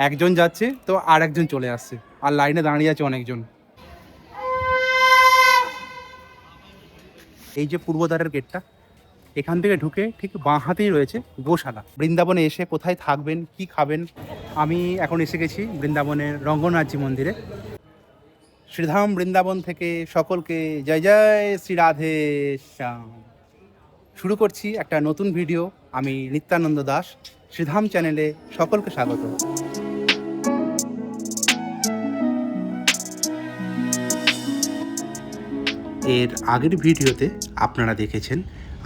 একজন যাচ্ছে তো আর একজন চলে আসছে, আর লাইনে দাঁড়িয়ে আছে অনেকজন। এই যে পূর্বদ্বারের গেটটা, এখান থেকে ঢুকে ঠিক বাঁ হাতেই রয়েছে গোশালা। বৃন্দাবনে এসে কোথায় থাকবেন, কি খাবেন, আমি এখন এসে গেছি বৃন্দাবনের রঙ্গনাথজি মন্দিরে। শ্রীধাম বৃন্দাবন থেকে সকলকে জয় জয় শ্রী রাধে শ্যাম। শুরু করছি একটা নতুন ভিডিও। আমি নিত্যানন্দ দাস, শ্রীধাম চ্যানেলে সকলকে স্বাগত। এর আগের ভিডিওতে আপনারা দেখেছেন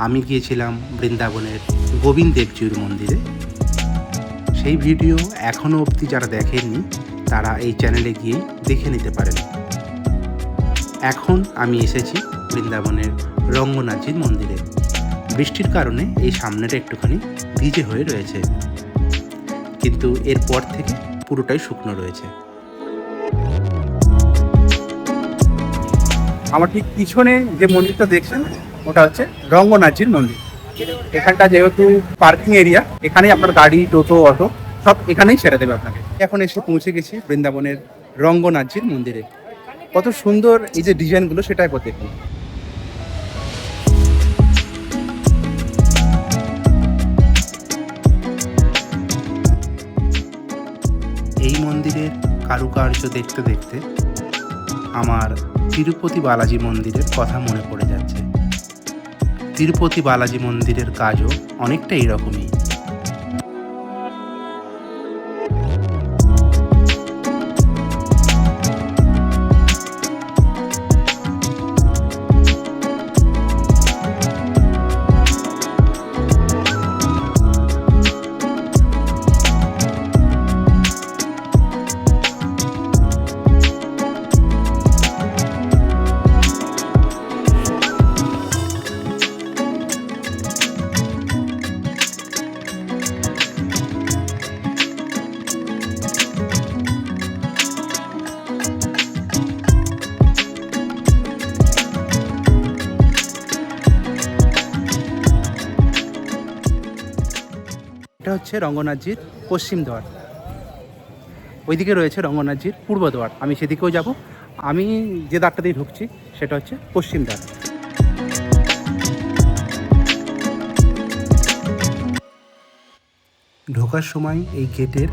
আমি গিয়েছিলাম বৃন্দাবনের গোবিন্দ দেবজির মন্দিরে। সেই ভিডিও এখনও অবধি যারা দেখেননি তারা এই চ্যানেলে গিয়েই দেখে নিতে পারেন। এখন আমি এসেছি বৃন্দাবনের রঙ্গনাথজির মন্দিরে। বৃষ্টির কারণে এই সামনেটা একটুখানি ভিজে হয়ে রয়েছে, কিন্তু এরপর থেকে পুরোটাই শুকনো রয়েছে। আমার ঠিক পিছনে যে মন্দিরটা দেখছেন ওটা হচ্ছে রঙ্গনাথজির মন্দির। এখানটা যেহেতু পার্কিং এরিয়া, এখানেই আপনার গাড়ি, টোটো, অটো সব এখানেই ছেড়ে দেবে আপনাকে। এখন এসে পৌঁছে গেছি বৃন্দাবনের রঙ্গনাথজির মন্দিরে। কত সুন্দর এই যে ডিজাইনগুলো, সেটাই দেখুন। এই মন্দিরের কারুকার্য দেখতে দেখতে আমার তিরুপতি বালাজি মন্দিরের কথা মনে পড়ে যাচ্ছে। তিরুপতি বালাজি মন্দিরের কাজও অনেকটা এইরকমই। এটা হচ্ছে রঙ্গনাথজির পশ্চিম দ্বার, ওইদিকে রয়েছে রঙ্গনাথজির পূর্ব দ্বার। আমি সেদিকেও যাব। আমি যে দ্বারটা দিয়ে ঢুকছি সেটা হচ্ছে পশ্চিম দ্বার। ঢোকার সময় এই গেটের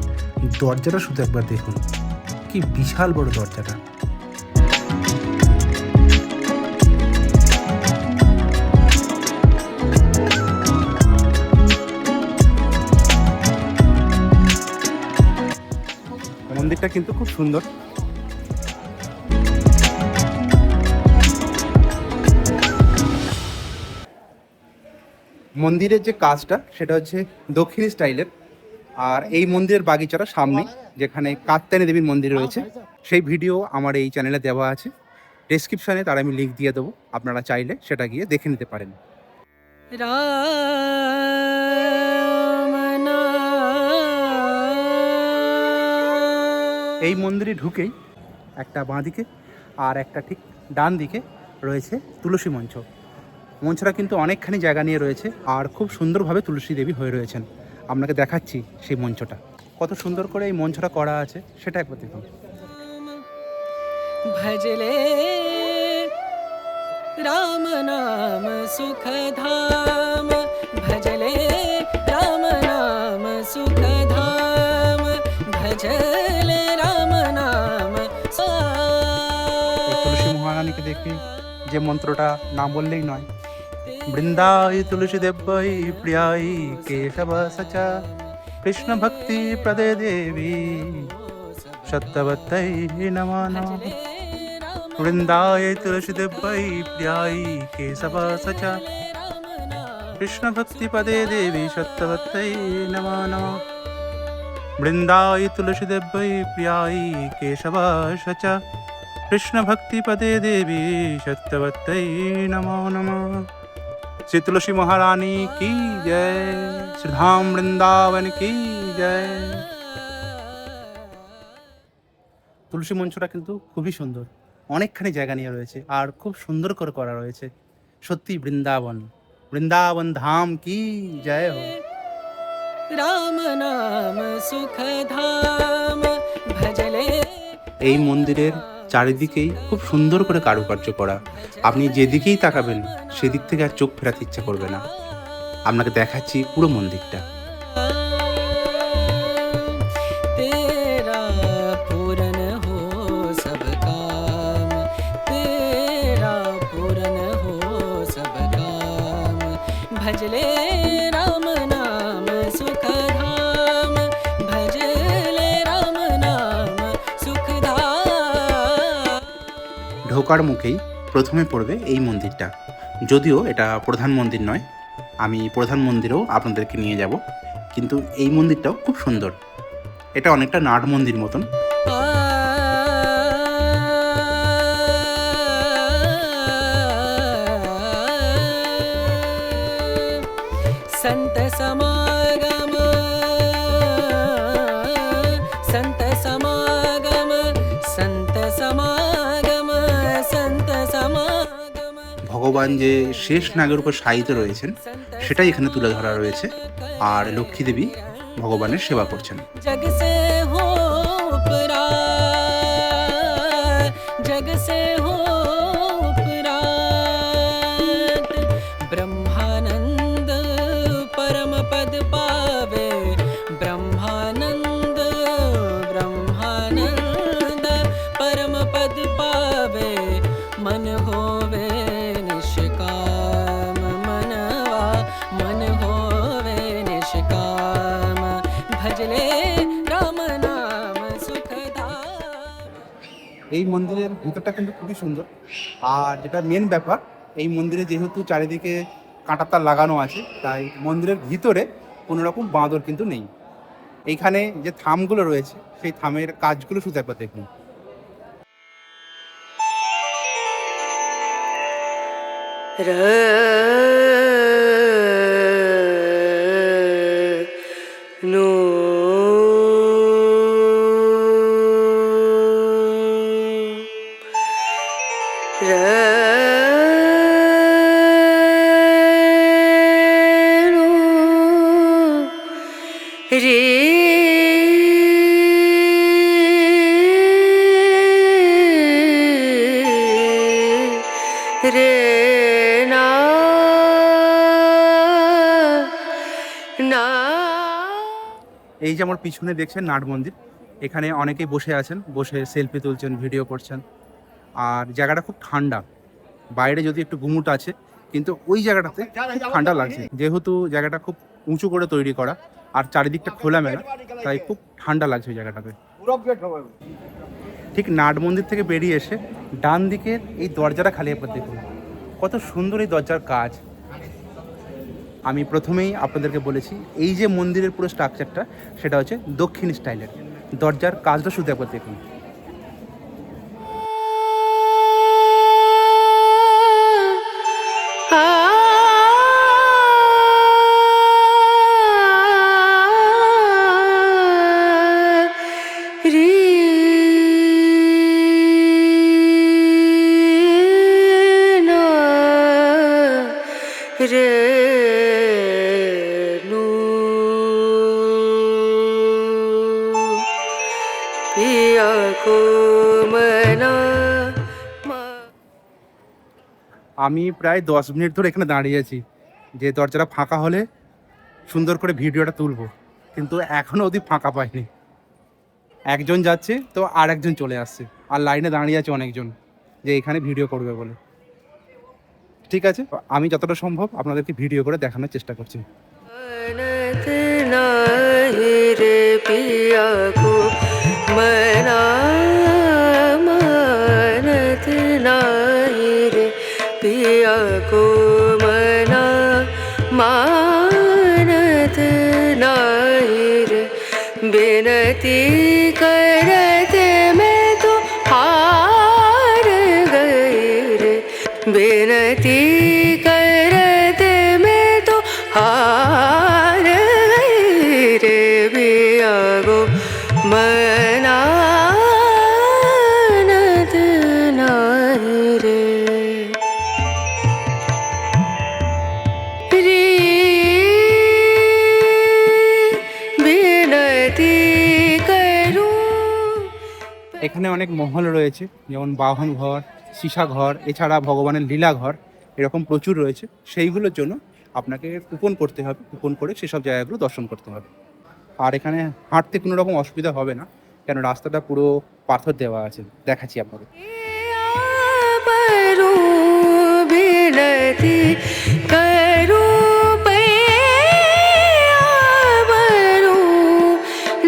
দরজাটা শুধু একবার দেখুন, কি বিশাল বড় দরজাটা। মন্দিরটা কিন্তু খুব সুন্দর। মন্দিরের যে কাজটা সেটা হচ্ছে দক্ষিণ স্টাইলের। আর এই মন্দিরের বাগিচাটা সামনে, যেখানে কাত্যায়নী দেবীর মন্দির রয়েছে, সেই ভিডিও আমার এই চ্যানেলে দেওয়া আছে। ডেসক্রিপশনে তার আমি লিঙ্ক দিয়ে দেবো, আপনারা চাইলে সেটা গিয়ে দেখে নিতে পারেন। এই মন্দিরে ঢুকেই একটা বাঁ দিকে আর একটা ঠিক ডান দিকে রয়েছে তুলসী মঞ্চ। মঞ্চটা কিন্তু অনেকখানি জায়গা নিয়ে রয়েছে, আর খুব সুন্দরভাবে তুলসী দেবী হয়ে রয়েছেন। আপনাকে দেখাচ্ছি সেই মঞ্চটা, কত সুন্দর করে এই মঞ্চটা করা আছে সেটা একবার দেখুন। ভজলে রাম নাম সুখ ধাম, ভজলে রাম নাম সুখ ধাম, ভজলে রাম নাম। তুলসী মহারানীকে দেখে যে মন্ত্রটা না বললেই নয়, বৃন্দায় তুলসী দেব্যই প্রিয়াই কেশব সচা, কৃষ্ণ ভক্তি প্রদে দেবী সত্যবত্তৈ নমো নমঃ। বৃন্দায় তুলসী দেব্যই প্রিয়াই কেশব সচা, কৃষ্ণ ভক্তি পদে দেবী সত্যবত্তৈ নমো নমঃ। বৃন্দায় তুলসী দেব্যই প্রিয়াই কেশব সচা, কৃষ্ণ ভক্তি পদে দেবী সত্যবত্তৈ নমো নমঃ। শ্রী তুলসী মহারানী কি জয়, শ্রীধাম বৃন্দাবন কি জয়। তুলসী মঞ্চটা কিন্তু খুবই সুন্দর, অনেকখানি জায়গা নিয়ে রয়েছে আর খুব সুন্দর করে করা রয়েছে। সত্যি বৃন্দাবন, বৃন্দাবন ধাম কি জয় হোক। राम नाम सुख धाम भजले। এই মন্দিরের চারিদিকেই খুব সুন্দর করে কারুকার্য করা। আপনি যেদিকেই তাকাবেন সেদিক থেকে আর চোখ ফেরাতে ইচ্ছা করবে না। আপনাকে দেখাচ্ছি পুরো মন্দিরটা। तेरा पूरन हो सब काम, तेरा पूरन हो सब काम भजले राम नाम सुख धाम भजले राम नाम सुख धाम। ঢোকার মুখেই প্রথমে পড়বে এই মন্দিরটা। যদিও এটা প্রধান মন্দির নয়, আমি প্রধান মন্দিরেও আপনাদেরকে নিয়ে যাব, কিন্তু এই মন্দিরটাও খুব সুন্দর। এটা অনেকটা নাট মন্দির মতন। संत समागम संत समागम संत समागम संत समागम। ভগবান যে শেষ নাগের উপর শায়িত রয়েছেন সেটাই এখানে তুলে ধরা রয়েছে, আর লক্ষ্মী দেবী ভগবানের সেবা করছেন। जग से हो उपरात, जग से हो उपरात, ब्रह्मानंद परम पद पावे, ब्रह्मानंद ब्रह्मानंद परम पद पावे, मन होवे निष्काम मनवा, मन होवे निष्काम भजले राम नाम सुख धाम। এই মন্দিরের ভিতরটা কিন্তু খুবই সুন্দর। আর যেটা মেন ব্যাপার, এই মন্দিরে যেহেতু চারিদিকে কাঁটার তার লাগানো আছে, তাই মন্দিরের ভিতরে কোনো রকম বাঁদর কিন্তু নেই। এইখানে যে থামগুলো রয়েছে সেই থামের কাজগুলো শুধু একবার দেখুন। नो रे रे ना না। এই যে আমার পিছনে দেখছেন নাট মন্দির, এখানে অনেকেই বসে আছেন, বসে সেলফি তুলছেন, ভিডিও করছেন। আর জায়গাটা খুব ঠান্ডা, বাইরে যদি একটু গুমুট আছে, কিন্তু ওই জায়গাটাতে খুব ঠান্ডা লাগছে। যেহেতু জায়গাটা খুব উঁচু করে তৈরি করা আর চারিদিকটা খোলামেলা, তাই খুব ঠান্ডা লাগছে ওই জায়গাটাতে। ঠিক নাট মন্দির থেকে বেরিয়ে এসে ডান দিকের এই দরজাটা খালি একবার দেখুন, কত সুন্দর এই দরজার কাজ। আমি প্রথমেই আপনাদেরকে বলেছি এই যে মন্দিরের পুরো স্ট্রাকচারটা সেটা হচ্ছে দক্ষিণ স্টাইলের। দরজার কাজটা শুধু একবার দেখুন। আমি প্রায় 10 মিনিট ধরে এখানে দাঁড়িয়ে আছি যে দরজাটা ফাঁকা হলে সুন্দর করে ভিডিওটা তুলবো, কিন্তু এখনও অবধি ফাঁকা পাইনি। একজন যাচ্ছে তো আর একজন চলে আসছে, আর লাইনে দাঁড়িয়ে আছে অনেকজন যে এখানে ভিডিও করবে বলে। ঠিক আছে, আমি যতটা সম্ভব আপনাদেরকে ভিডিও করে দেখানোর চেষ্টা করছি। पिया को मना मानत नाही रे, बिनती करते मैं तो हार गई रे, बिनती करते मैं तो हार गई रे, पिया को मनानत नाही रे। এখানে অনেক মহল রয়েছে, যেমন বাহন ঘর, সীসা ঘর, এছাড়া ভগবানের লীলা ঘর, এরকম প্রচুর রয়েছে। সেইগুলোর জন্য আপনাকে কুপন করতে হবে, কুপন করে সেসব জায়গাগুলো দর্শন করতে হবে। আর এখানে হাঁটতে কোনো রকম অসুবিধা হবে না, কেন রাস্তাটা পুরো পাথর দেওয়া আছে। দেখাচ্ছি আপনাদের। परू बिनती करू पैया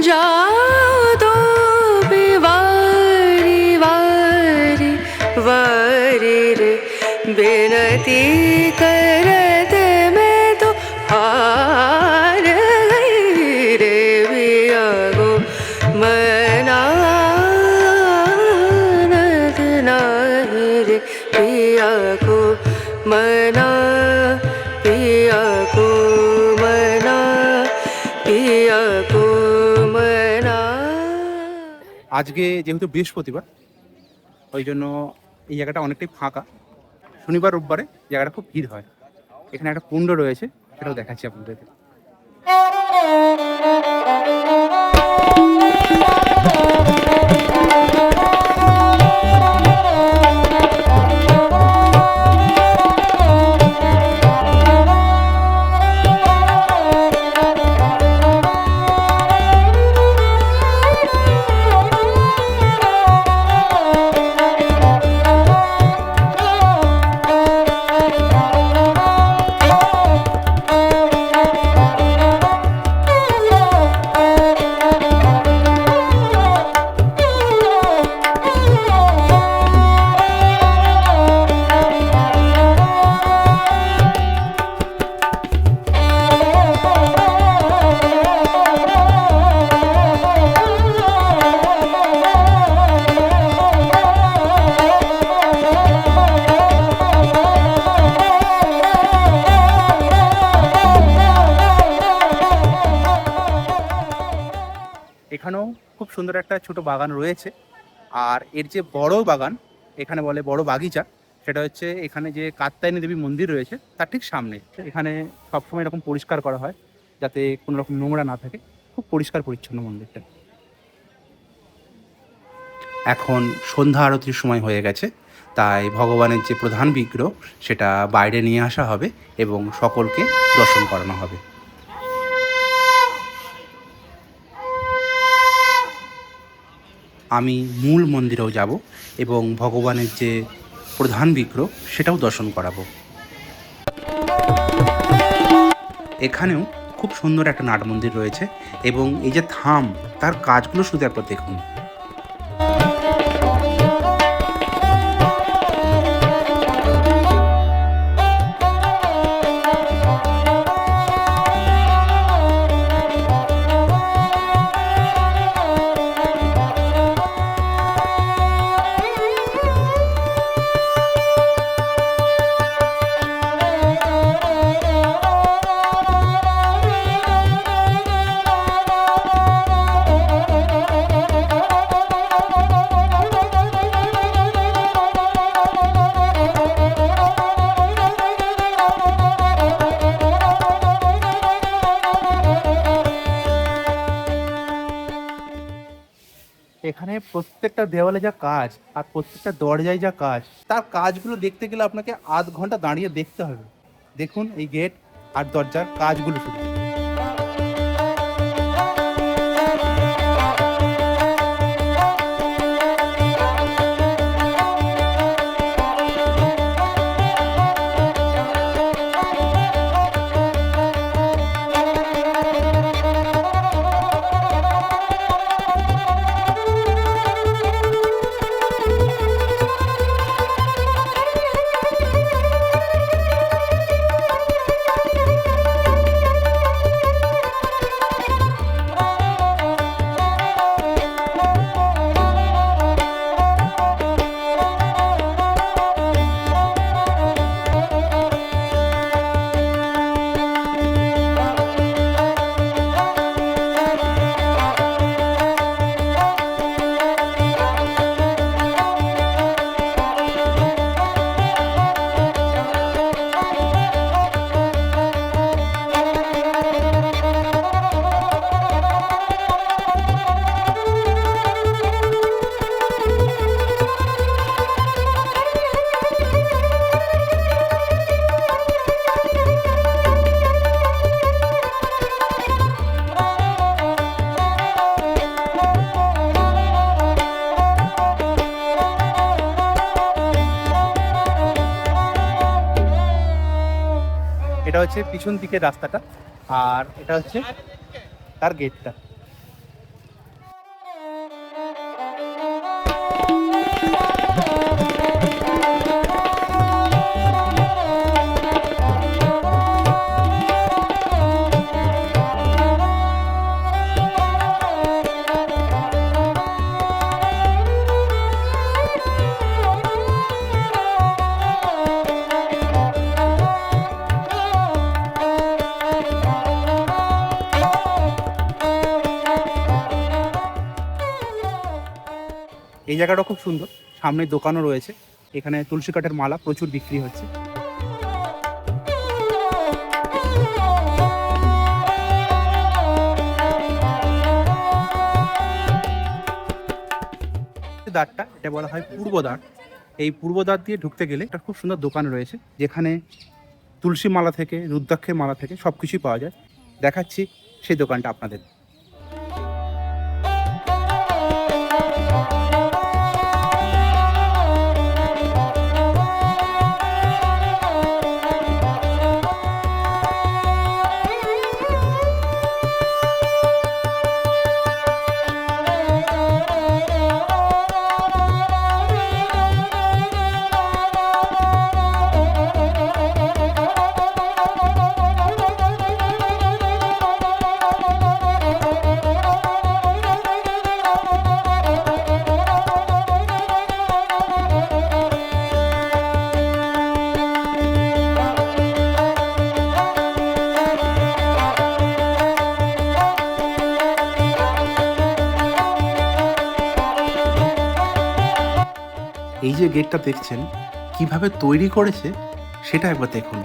जाओ तो वारी वारी वारी रे बिनती करत मैं तो हार गई रे बिया गो मनानत नाही रे पिया को मना पिया को मना पिया को मना। আজকে যেহেতু বৃহস্পতিবার, ওই জন্য এই জায়গাটা অনেকটাই ফাঁকা। শনিবার রোববারে জায়গাটা খুব ভিড় হয়। এখানে একটা কুণ্ড রয়েছে, সেটাও দেখাচ্ছি আপনাদেরকে। এখানেও খুব সুন্দর একটা ছোট বাগান রয়েছে। আর এর যে বড় বাগান, এখানে বলে বড় বাগিচা, সেটা হচ্ছে এখানে যে কাত্যায়নী দেবী মন্দির রয়েছে তার ঠিক সামনে। এখানে সবসময় এরকম পরিষ্কার করা হয় যাতে কোনো রকম নোংরা না থাকে। খুব পরিষ্কার পরিচ্ছন্ন মন্দিরটা। এখন সন্ধ্যা আরতির সময় হয়ে গেছে, তাই ভগবানের যে প্রধান বিগ্রহ সেটা বাইরে নিয়ে আসা হবে এবং সকলকে দর্শন করানো হবে। আমি মূল মন্দিরেও যাব এবং ভগবানের যে প্রধান বিগ্রহ সেটাও দর্শন করাবো। এখানেও খুব সুন্দর একটা নাট মন্দির রয়েছে এবং এই যে থাম, তার কাজগুলো শুধু একবার দেখুন। এখানে প্রত্যেকটা দেওয়ালে যা কাজ আর প্রত্যেকটা দরজায় যা কাজ, তার কাজগুলো দেখতে গেলে আপনাকে আধ ঘন্টা দাঁড়িয়ে দেখতে হবে। দেখুন এই গেট আর দরজার কাজগুলো শুধু। এটা হচ্ছে পিছন দিকের রাস্তাটা, আর এটা হচ্ছে তার গেটটা। এই জায়গাটা খুব সুন্দর, সামনে দোকানও রয়েছে, এখানে তুলসী কাঠের মালা প্রচুর বিক্রি হচ্ছে। দ্বারটা এটা বলা হয় পূর্ব দ্বার। এই পূর্ব দ্বার দিয়ে ঢুকতে গেলে একটা খুব সুন্দর দোকান রয়েছে, যেখানে তুলসী মালা থেকে রুদ্রাক্ষের মালা থেকে সব কিছুই পাওয়া যায়। দেখাচ্ছি সেই দোকানটা আপনাদের। এই যে গেটটা দেখছেন কিভাবে তৈরি করেছে সেটা একবার দেখুন।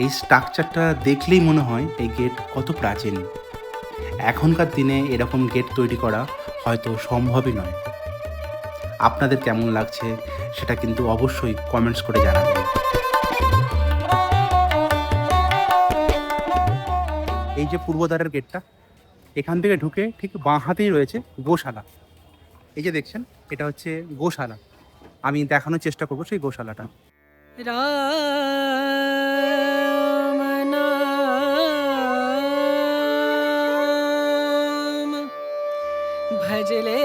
এই স্ট্রাকচারটা দেখলেই মনে হয় এই গেট কত প্রাচীন। এখনকার দিনে এরকম গেট তৈরি করা হয়তো সম্ভবই নয়। আপনাদের কেমন লাগছে সেটা কিন্তু অবশ্যই কমেন্টস করে জানাবেন। এই যে পূর্বদ্বারের গেটটা, এখান থেকে ঢুকে ঠিক বাঁ হাতেই রয়েছে গোশালা। এই যে দেখছেন এটা হচ্ছে গোশালা, আমি দেখানোর চেষ্টা করবো সেই গোশালাটা। রাম নাম ভজলে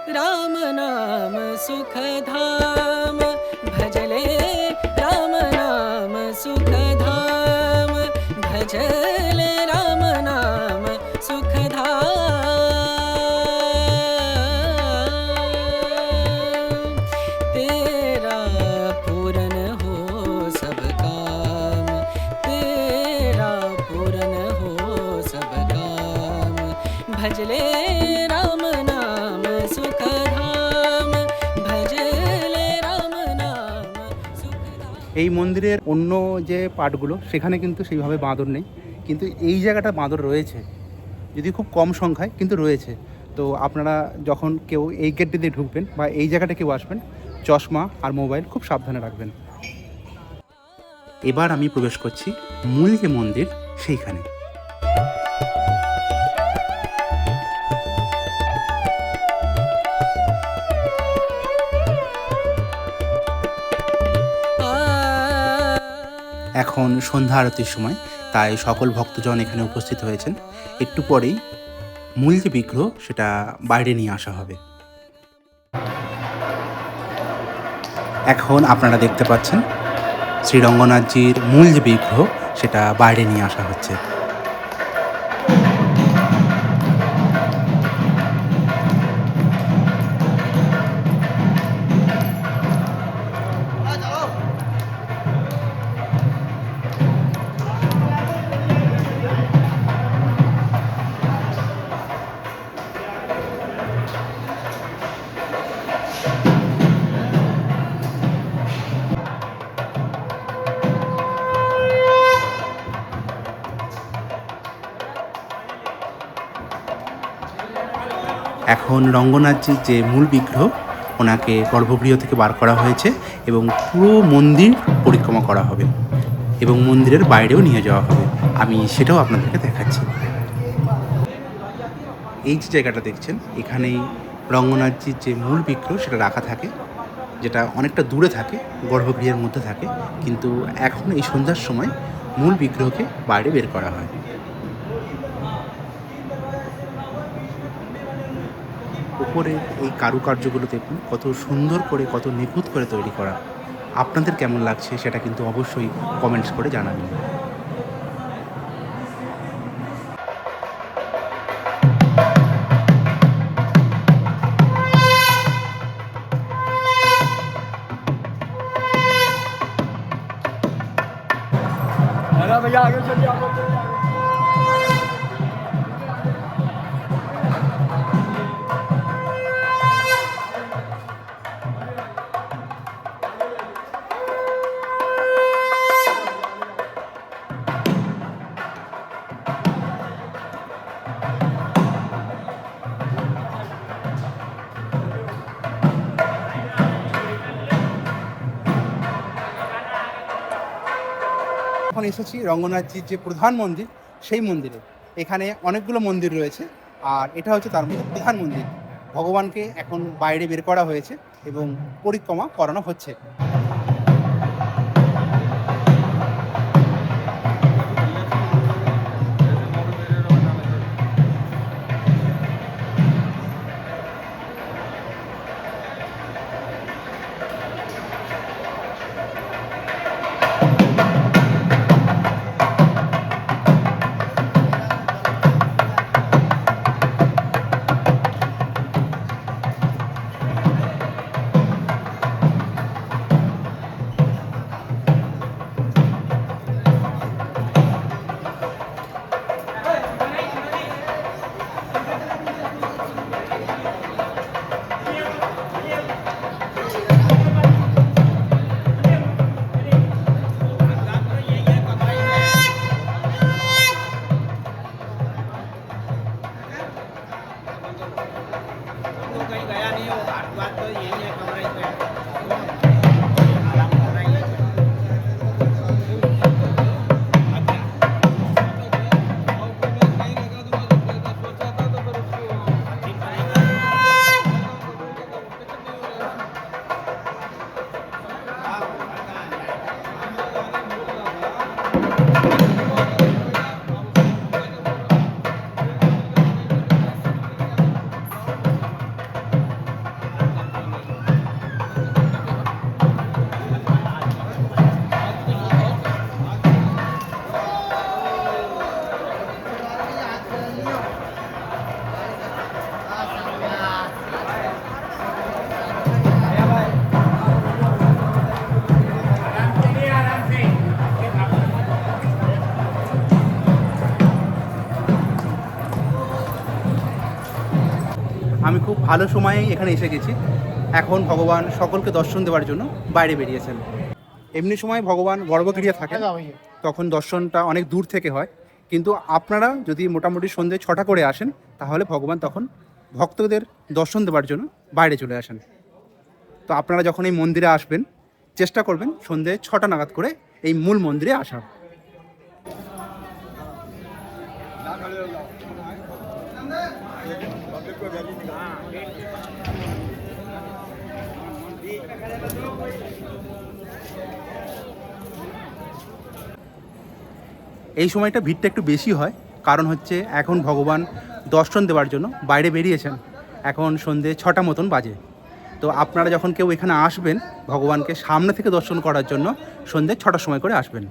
राम नाम सुख धाम भजले राम नाम सुख धाम भजले राम नाम सुख धाम तेरा पूरन हो सब काम तेरा पूरन हो सब काम भजले राम नाम सुख धाम भजले राम नाम सुख धाम। এই মন্দিরের অন্য যে পার্টগুলো সেখানে কিন্তু সেইভাবে বাঁদর নেই, কিন্তু এই জায়গাটা বাঁদর রয়েছে, যদি খুব কম সংখ্যায় কিন্তু রয়েছে। তো আপনারা যখন কেউ এই গেট দিয়ে ঢুকবেন বা এই জায়গাটা কেউ আসবেন, চশমা আর মোবাইল খুব সাবধানে রাখবেন। এবার আমি প্রবেশ করছি মূল যে মন্দির সেইখানে। এখন সন্ধ্যা আরতির সময়, তাই সকল ভক্তজন এখানে উপস্থিত হয়েছেন। একটু পরেই মূল যে বিগ্রহ সেটা বাইরে নিয়ে আসা হবে। এখন আপনারা দেখতে পাচ্ছেন শ্রী রঙ্গনাথজির মূল যে বিগ্রহ সেটা বাইরে নিয়ে আসা হচ্ছে। এখন রঙ্গনাথজির যে মূল বিগ্রহ ওনাকে গর্ভগৃহ থেকে বার করা হয়েছে এবং পুরো মন্দির পরিক্রমা করা হবে এবং মন্দিরের বাইরেও নিয়ে যাওয়া হবে। আমি সেটাও আপনাদেরকে দেখাচ্ছি। এই যে জায়গাটা দেখছেন, এখানেই রঙ্গনাথজির যে মূল বিগ্রহ সেটা রাখা থাকে। যেটা অনেকটা দূরে থাকে, গর্ভগৃহের মধ্যে থাকে, কিন্তু এখন এই সন্ধ্যার সময় মূল বিগ্রহকে বাইরে বের করা হয়। উপরের এই কারুকার্যগুলো দেখুন কত সুন্দর করে, কত নিখুঁত করে তৈরি করা। আপনাদের কেমন লাগছে সেটা কিন্তু অবশ্যই কমেন্টস করে জানাবেন। अरे भैया आगे चलिए आगे चलिए। এখন এসেছি রঙ্গনাথজির যে প্রধান মন্দির, সেই মন্দিরে। এখানে অনেকগুলো মন্দির রয়েছে, আর এটা হচ্ছে তার মধ্যে প্রধান মন্দির। ভগবানকে এখন বাইরে বের করা হয়েছে এবং পরিক্রমা করানো হচ্ছে। कहीं गया नहीं हो बात तो यही है कमरे पे আমি খুব ভালো সময়ে এখানে এসে গেছি। এখন ভগবান সকলকে দর্শন দেওয়ার জন্য বাইরে বেরিয়েছেন। এমনি সময় ভগবান গর্ভগৃহে থাকেন, তখন দর্শনটা অনেক দূর থেকে হয়, কিন্তু আপনারা যদি মোটামুটি সন্ধ্যে 6টা করে আসেন, তাহলে ভগবান তখন ভক্তদের দর্শন দেওয়ার জন্য বাইরে চলে আসেন। তো আপনারা যখন এই মন্দিরে আসবেন, চেষ্টা করবেন সন্ধ্যে 6টা নাগাদ করে এই মূল মন্দিরে আসার। এই সময়টা ভিড়টা একটু বেশি হয়, কারণ হচ্ছে এখন ভগবান দর্শন দেওয়ার জন্য বাইরে বেরিয়েছেন। এখন সন্ধ্যে 6টা মতন বাজে। তো আপনারা যখন কেউ এখানে আসবেন, ভগবানকে সামনে থেকে দর্শন করার জন্য সন্ধ্যে 6টার সময় করে আসবেন।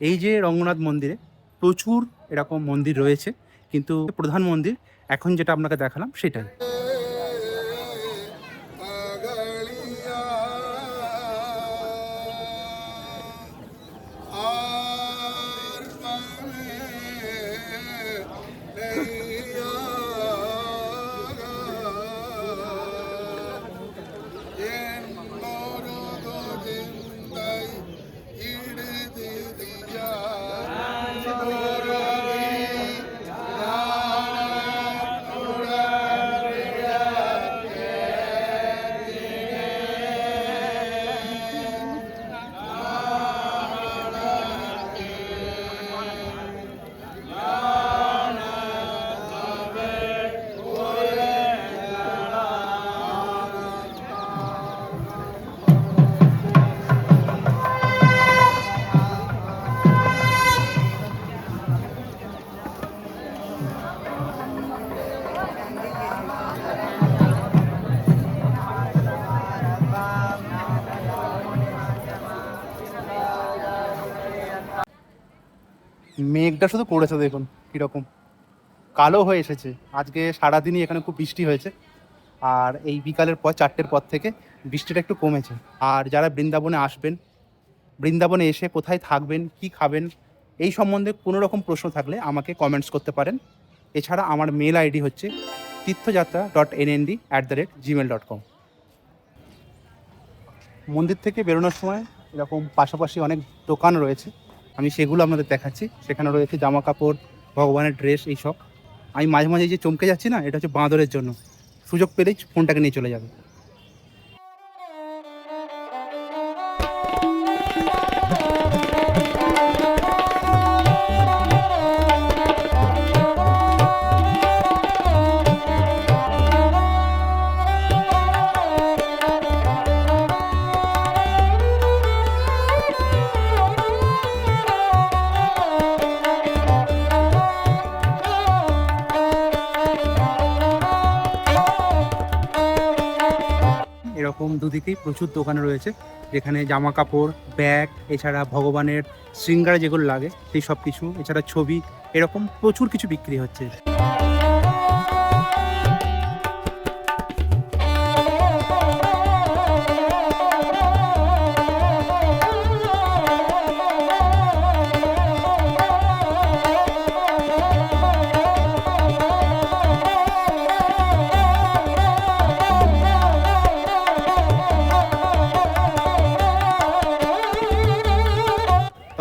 এই যে রঙ্গনাথ মন্দিরে প্রচুর এরকম মন্দির রয়েছে, কিন্তু প্রধান মন্দির এখন যেটা আপনাকে দেখালাম সেটাই। মেঘটা শুধু পড়েছে, দেখুন কীরকম কালো হয়ে এসেছে। আজকে সারাদিনই এখানে খুব বৃষ্টি হয়েছে, আর এই বিকালের পর 4টের পর থেকে বৃষ্টিটা একটু কমেছে। আর যারা বৃন্দাবনে আসবেন, বৃন্দাবনে এসে কোথায় থাকবেন, কি খাবেন, এই সম্বন্ধে কোনো রকম প্রশ্ন থাকলে আমাকে কমেন্টস করতে পারেন। এছাড়া আমার মেল আইডি হচ্ছে tirthojatra.nnd@gmail.com। মন্দির থেকে বেরোনোর সময় এরকম পাশাপাশি অনেক দোকান রয়েছে, আমি সেগুলো আপনাদের দেখাচ্ছি। সেখানে রয়েছে জামা কাপড়, ভগবানের ড্রেস, এইসব। আমি মাঝে মাঝে যে চমকে যাচ্ছি না, এটা হচ্ছে বাঁদরের জন্য। সুযোগ পেলেই ফোনটাকে নিয়ে চলে যাবে। এরকম দুদিকেই প্রচুর দোকান রয়েছে, যেখানে জামা কাপড়, ব্যাগ, এছাড়া ভগবানের শৃঙ্গারে যেগুলো লাগে সেই সব কিছু, এছাড়া ছবি, এরকম প্রচুর কিছু বিক্রি হচ্ছে।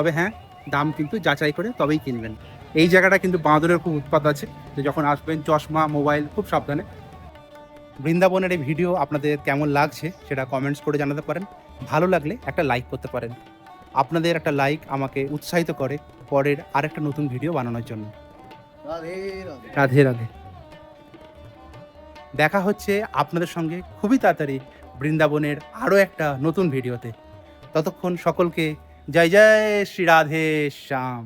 তবে হ্যাঁ, দাম কিন্তু যাচাই করে তবেই কিনবেন। এই জায়গাটা কিন্তু বাঁদরের খুব উৎপাত আছে, যে যখন আসবেন চশমা, মোবাইল খুব সাবধানে। বৃন্দাবনের এই ভিডিও আপনাদের কেমন লাগছে সেটা কমেন্টস করে জানাতে পারেন। ভালো লাগলে একটা লাইক করতে পারেন। আপনাদের একটা লাইক আমাকে উৎসাহিত করে পরের আরেকটা নতুন ভিডিও বানানোর জন্য। রাধে রাধে। দেখা হচ্ছে আপনাদের সঙ্গে খুবই তাড়াতাড়ি বৃন্দাবনের আরও একটা নতুন ভিডিওতে। ততক্ষণ সকলকে জয় জয় শ্রী রাধে শ্যাম।